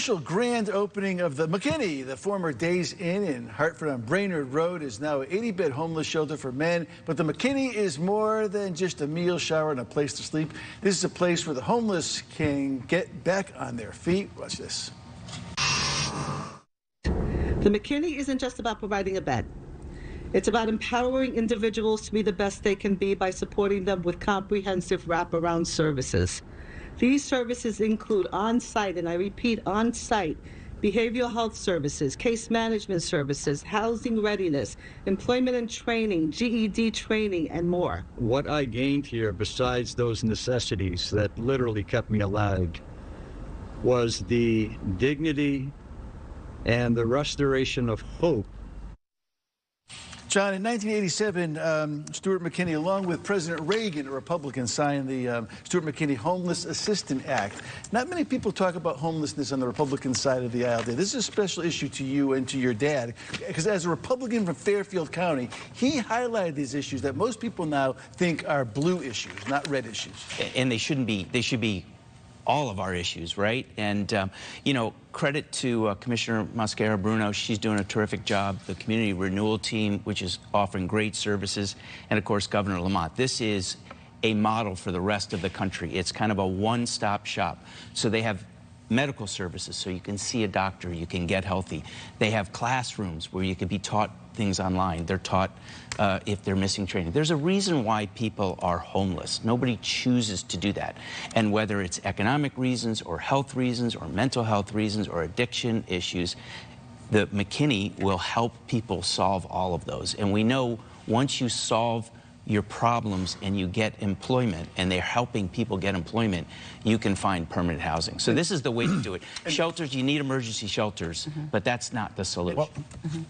official grand opening of the McKinney, the former Days Inn in Hartford on Brainerd Road, is now an 80-bed homeless shelter for men. But the McKinney is more than just a meal, shower, and a place to sleep. This is a place where the homeless can get back on their feet. Watch this. The McKinney isn't just about providing a bed. It's about empowering individuals to be the best they can be by supporting them with comprehensive wraparound services. These services include on-site, and I repeat, on-site, behavioral health services, case management services, housing readiness, employment and training, GED training, and more. What I gained here, besides those necessities that literally kept me alive, was the dignity and the restoration of hope. John, in 1987, Stuart McKinney, along with President Reagan, a Republican, signed the Stuart McKinney Homeless Assistance Act. Not many people talk about homelessness on the Republican side of the aisle. This is a special issue to you and to your dad, because as a Republican from Fairfield County, he highlighted these issues that most people now think are blue issues, not red issues. And they shouldn't be. They should be all of our issues, right? And, you know, credit to Commissioner Mosquera Bruno. She's doing a terrific job. The Community Renewal Team, which is offering great services. And, of course, Governor Lamont. This is a model for the rest of the country. It's kind of a one-stop shop. So they have medical services, so you can see a doctor, you can get healthy. They have classrooms where you can be taught things online. They're taught if they're missing training. There's a reason why people are homeless. Nobody chooses to do that. And whether it's economic reasons or health reasons or mental health reasons or addiction issues, the McKinney will help people solve all of those. And we know once you solve your problems and you get employment, and they're helping people get employment, you can find permanent housing. So this is the way to do it. Shelters, you need emergency shelters, but that's not the solution. Well,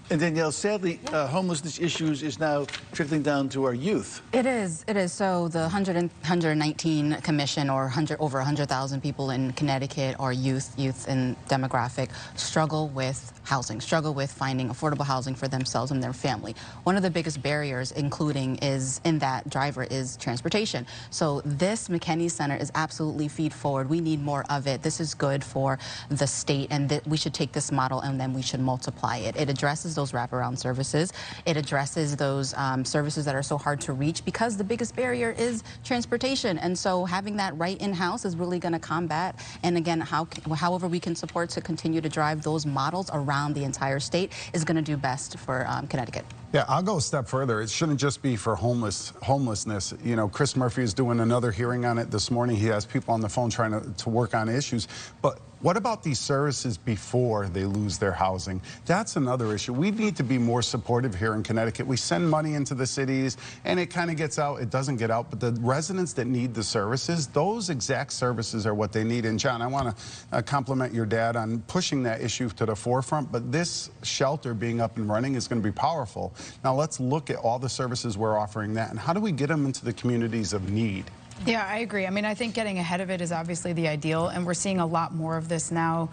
and Danielle, sadly, homelessness issues is now trickling down to our youth. It is. So the 119 commission, or over 100,000 people in Connecticut are youth and demographic, struggle with housing, struggle with finding affordable housing for themselves and their family. One of the biggest barriers, including in that driver, is transportation. So this McKinney Center is absolutely feed forward. We need more of it. This is good for the state, and we should take this model and then we should multiply it. It addresses those wraparound services. It addresses those services that are so hard to reach, because the biggest barrier is transportation. And so having that right in-house is really going to combat, and again, however we can support to continue to drive those models around the entire state is going to do best for Connecticut. Yeah, I'll go a step further. It shouldn't just be for homelessness. You know, Chris Murphy is doing another hearing on it this morning. He has people on the phone trying to work on issues. But what about these services before they lose their housing? That's another issue. We need to be more supportive here in Connecticut. We send money into the cities, and it kind of gets out. It doesn't get out. But the residents that need the services, those exact services are what they need. And, John, I want to compliment your dad on pushing that issue to the forefront. But this shelter being up and running is going to be powerful. Now, let's look at all the services we're offering that, and how do we get them into the communities of need? Yeah, I agree. I mean, I think getting ahead of it is obviously the ideal, and we're seeing a lot more of this now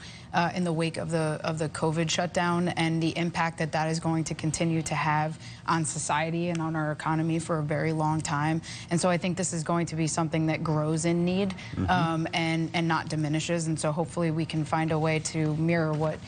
in the wake of the COVID shutdown and the impact that that is going to continue to have on society and on our economy for a very long time. And so I think this is going to be something that grows in need and not diminishes. And so hopefully we can find a way to mirror what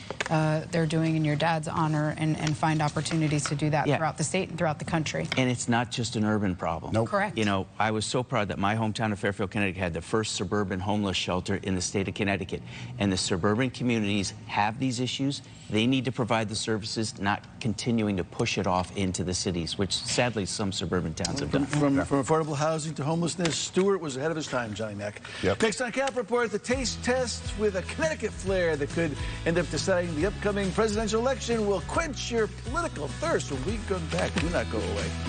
they're doing in your dad's honor and find opportunities to do that throughout the state and throughout the country. And it's not just an urban problem. Nope. Correct. You know, I was so proud that my hometown of Fairfield, Connecticut had the first suburban homeless shelter in the state of Connecticut. And the suburban communities have these issues. They need to provide the services, not continuing to push it off into the cities, which sadly some suburban towns have done. From affordable housing to homelessness, Stuart was ahead of his time, Johnny Mac. Yep. Next on Capitol Report, the taste test with a Connecticut flair that could end up deciding the upcoming presidential election will quench your political thirst. When we come back, do not go away.